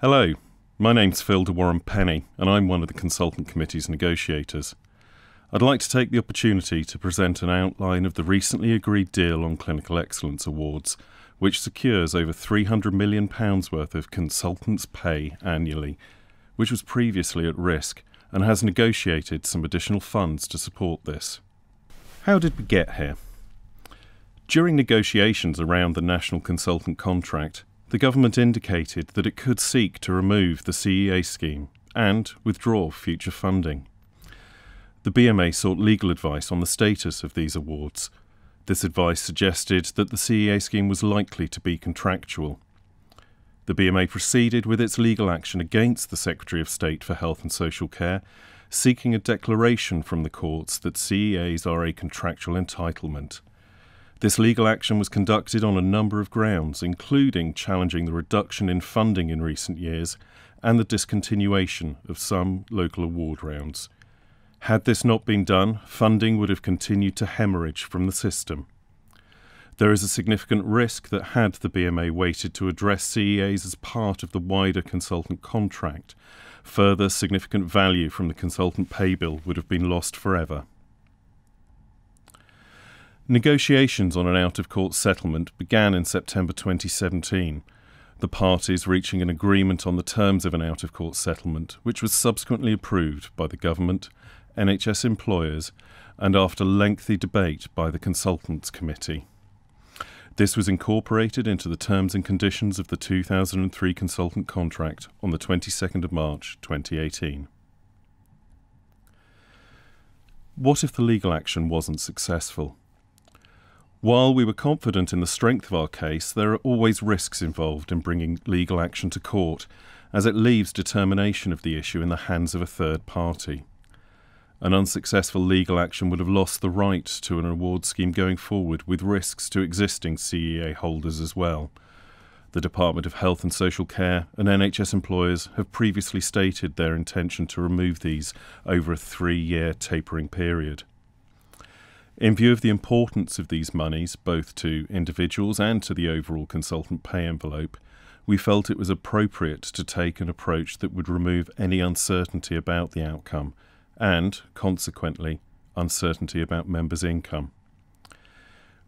Hello, my name's Phil de Warren-Penny and I'm one of the Consultant Committee's negotiators. I'd like to take the opportunity to present an outline of the recently agreed deal on Clinical Excellence Awards, which secures over £300 million worth of consultants' pay annually, which was previously at risk, and has negotiated some additional funds to support this. How did we get here? During negotiations around the National Consultant Contract, the government indicated that it could seek to remove the CEA scheme and withdraw future funding. The BMA sought legal advice on the status of these awards. This advice suggested that the CEA scheme was likely to be contractual. The BMA proceeded with its legal action against the Secretary of State for Health and Social Care, seeking a declaration from the courts that CEAs are a contractual entitlement. This legal action was conducted on a number of grounds, including challenging the reduction in funding in recent years and the discontinuation of some local award rounds. Had this not been done, funding would have continued to hemorrhage from the system. There is a significant risk that had the BMA waited to address CEAs as part of the wider consultant contract, further significant value from the consultant pay bill would have been lost forever. Negotiations on an out-of-court settlement began in September 2017, the parties reaching an agreement on the terms of an out-of-court settlement, which was subsequently approved by the government, NHS employers, and after lengthy debate by the Consultants Committee. This was incorporated into the terms and conditions of the 2003 consultant contract on the 22nd of March 2018. What if the legal action wasn't successful? While we were confident in the strength of our case, there are always risks involved in bringing legal action to court, as it leaves determination of the issue in the hands of a third party. An unsuccessful legal action would have lost the right to an award scheme going forward, with risks to existing CEA holders as well. The Department of Health and Social Care and NHS employers have previously stated their intention to remove these over a 3-year tapering period. In view of the importance of these monies, both to individuals and to the overall consultant pay envelope, we felt it was appropriate to take an approach that would remove any uncertainty about the outcome and, consequently, uncertainty about members' income.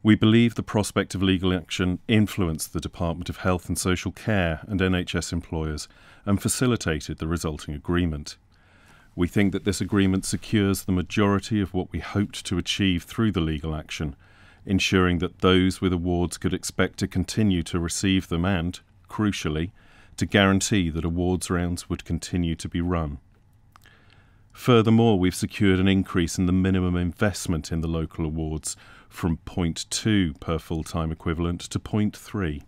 We believe the prospect of legal action influenced the Department of Health and Social Care and NHS employers and facilitated the resulting agreement. We think that this agreement secures the majority of what we hoped to achieve through the legal action, ensuring that those with awards could expect to continue to receive them and, crucially, to guarantee that awards rounds would continue to be run. Furthermore, we've secured an increase in the minimum investment in the local awards from 0.2 per full-time equivalent to 0.3.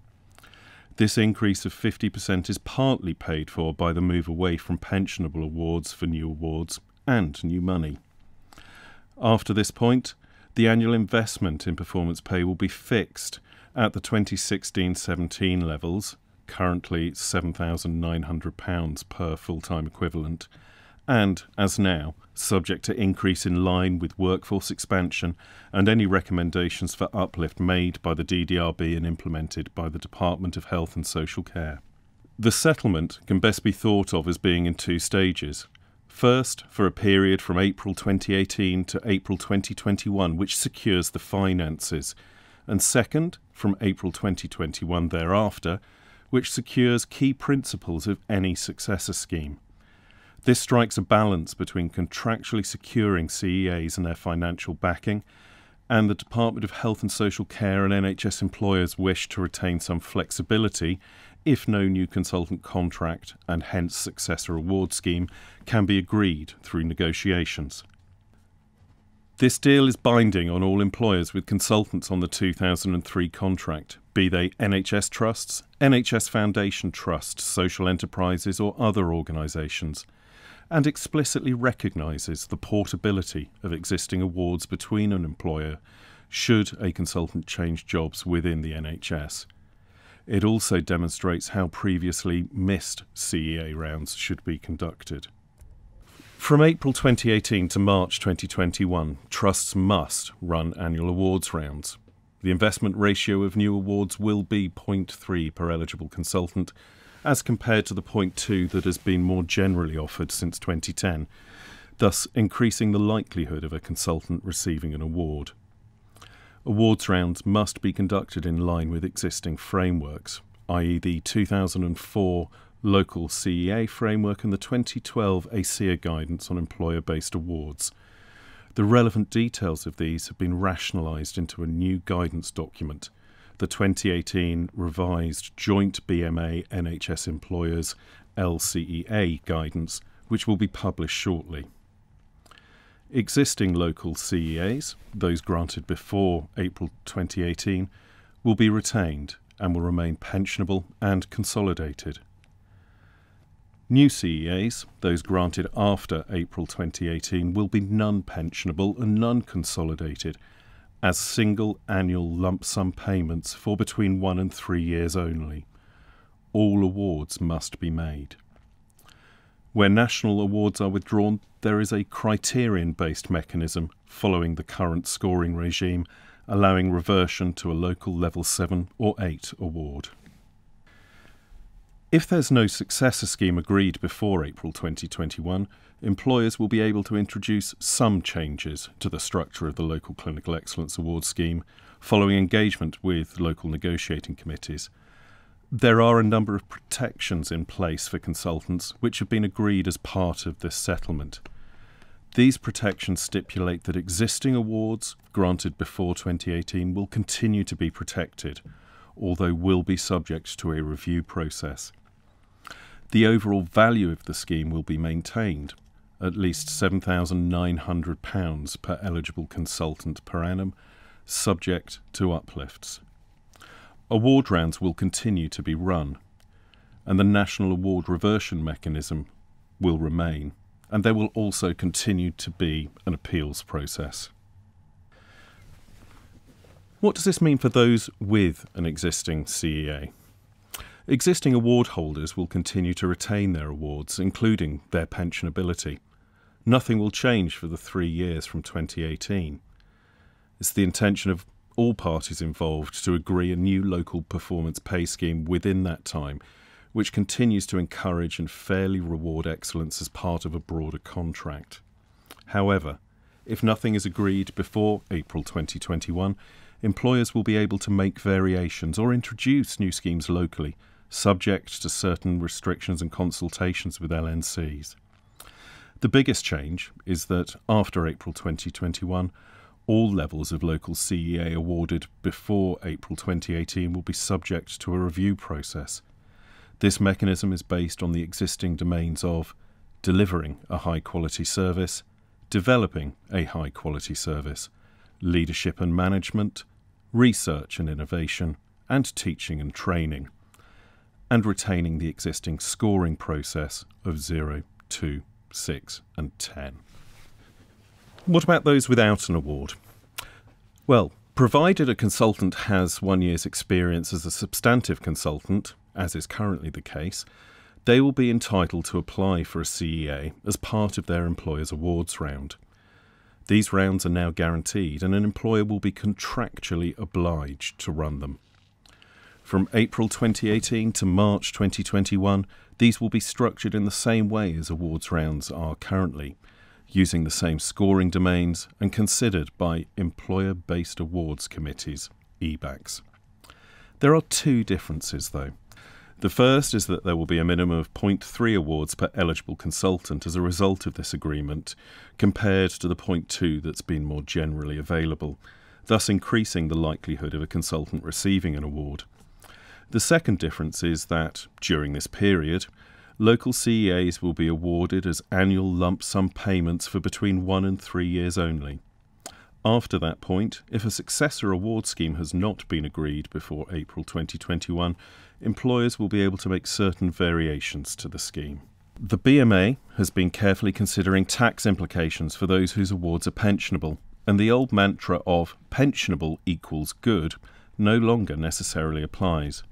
This increase of 50% is partly paid for by the move away from pensionable awards for new awards and new money. After this point, the annual investment in performance pay will be fixed at the 2016-17 levels, currently £7,900 per full-time equivalent, and, as now, subject to increase in line with workforce expansion and any recommendations for uplift made by the DDRB and implemented by the Department of Health and Social Care. The settlement can best be thought of as being in 2 stages. First, for a period from April 2018 to April 2021, which secures the finances, and second, from April 2021 thereafter, which secures key principles of any successor scheme. This strikes a balance between contractually securing CEAs and their financial backing, and the Department of Health and Social Care and NHS employers wish to retain some flexibility if no new consultant contract and hence successor award scheme can be agreed through negotiations. This deal is binding on all employers with consultants on the 2003 contract, be they NHS trusts, NHS Foundation trusts, social enterprises or other organisations, and explicitly recognises the portability of existing awards between an employer should a consultant change jobs within the NHS. It also demonstrates how previously missed CEA rounds should be conducted. From April 2018 to March 2021, trusts must run annual awards rounds. The investment ratio of new awards will be 0.3 per eligible consultant, as compared to the 0.2 that has been more generally offered since 2010, thus increasing the likelihood of a consultant receiving an award. Awards rounds must be conducted in line with existing frameworks, i.e. the 2004 local CEA framework and the 2012 ACEA guidance on employer-based awards. The relevant details of these have been rationalised into a new guidance document, the 2018 revised Joint BMA NHS Employers LCEA guidance, which will be published shortly. Existing local CEAs, those granted before April 2018, will be retained and will remain pensionable and consolidated. New CEAs, those granted after April 2018, will be non-pensionable and non-consolidated as single annual lump sum payments for between 1 and 3 years only. All awards must be made. Where national awards are withdrawn, there is a criterion-based mechanism following the current scoring regime, allowing reversion to a local level 7 or 8 award. If there's no successor scheme agreed before April 2021, employers will be able to introduce some changes to the structure of the Local Clinical Excellence Award scheme following engagement with local negotiating committees. There are a number of protections in place for consultants which have been agreed as part of this settlement. These protections stipulate that existing awards granted before 2018 will continue to be protected, although will be subject to a review process. The overall value of the scheme will be maintained, at least £7,900 per eligible consultant per annum, subject to uplifts. Award rounds will continue to be run, and the National Award Reversion Mechanism will remain, and there will also continue to be an appeals process. What does this mean for those with an existing CEA? Existing award holders will continue to retain their awards, including their pensionability. Nothing will change for the 3 years from 2018. It's the intention of all parties involved to agree a new local performance pay scheme within that time, which continues to encourage and fairly reward excellence as part of a broader contract. However, if nothing is agreed before April 2021, employers will be able to make variations or introduce new schemes locally, subject to certain restrictions and consultations with LNCs. The biggest change is that after April 2021, all levels of local CEA awarded before April 2018 will be subject to a review process. This mechanism is based on the existing domains of delivering a high-quality service, developing a high-quality service, leadership and management, research and innovation, and teaching and training, and retaining the existing scoring process of 0, 2, 6 and 10. What about those without an award? Well, provided a consultant has 1 year's experience as a substantive consultant, as is currently the case, they will be entitled to apply for a CEA as part of their employer's awards round. These rounds are now guaranteed, and an employer will be contractually obliged to run them. From April 2018 to March 2021, these will be structured in the same way as awards rounds are currently, using the same scoring domains and considered by Employer-Based Awards Committees, EBACs. There are two differences, though. The first is that there will be a minimum of 0.3 awards per eligible consultant as a result of this agreement, compared to the 0.2 that's been more generally available, thus increasing the likelihood of a consultant receiving an award. The second difference is that, during this period, local CEAs will be awarded as annual lump sum payments for between 1 and 3 years only. After that point, if a successor award scheme has not been agreed before April 2021, employers will be able to make certain variations to the scheme. The BMA has been carefully considering tax implications for those whose awards are pensionable, and the old mantra of pensionable equals good no longer necessarily applies.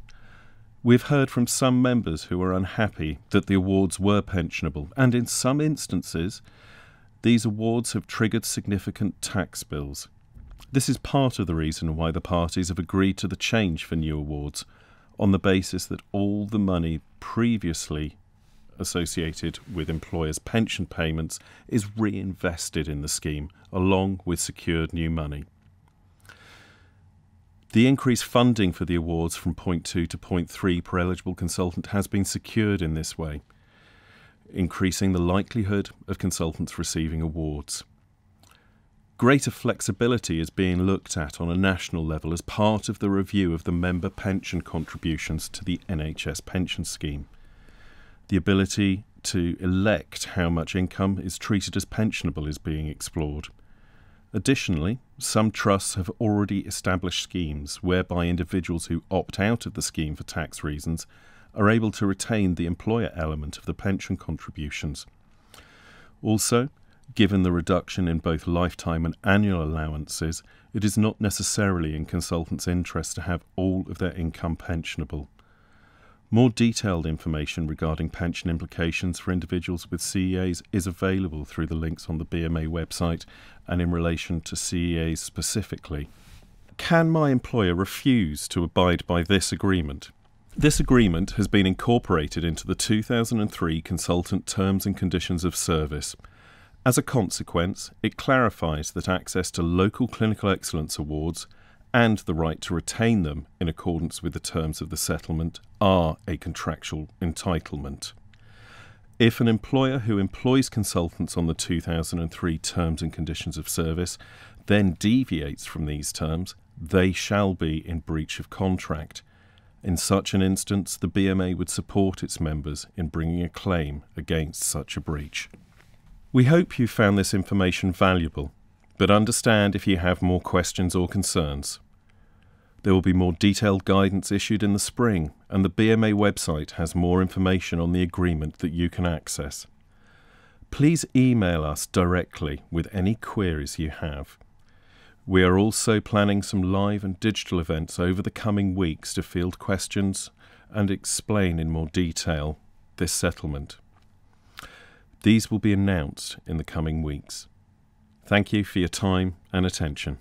We've heard from some members who are unhappy that the awards were pensionable, and in some instances, these awards have triggered significant tax bills. This is part of the reason why the parties have agreed to the change for new awards, on the basis that all the money previously associated with employers' pension payments is reinvested in the scheme, along with secured new money. The increased funding for the awards from point 2 to point 3 per eligible consultant has been secured in this way, increasing the likelihood of consultants receiving awards. Greater flexibility is being looked at on a national level as part of the review of the member pension contributions to the NHS pension scheme. The ability to elect how much income is treated as pensionable is being explored. Additionally, some trusts have already established schemes whereby individuals who opt out of the scheme for tax reasons are able to retain the employer element of the pension contributions. Also, given the reduction in both lifetime and annual allowances, it is not necessarily in consultants' interest to have all of their income pensionable. More detailed information regarding pension implications for individuals with CEAs is available through the links on the BMA website and in relation to CEAs specifically. Can my employer refuse to abide by this agreement? This agreement has been incorporated into the 2003 Consultant Terms and Conditions of Service. As a consequence, it clarifies that access to local clinical excellence awards and the right to retain them in accordance with the terms of the settlement are a contractual entitlement. If an employer who employs consultants on the 2003 Terms and Conditions of Service then deviates from these terms, they shall be in breach of contract. In such an instance, the BMA would support its members in bringing a claim against such a breach. We hope you found this information valuable, but understand if you have more questions or concerns. There will be more detailed guidance issued in the spring, and the BMA website has more information on the agreement that you can access. Please email us directly with any queries you have. We are also planning some live and digital events over the coming weeks to field questions and explain in more detail this settlement. These will be announced in the coming weeks. Thank you for your time and attention.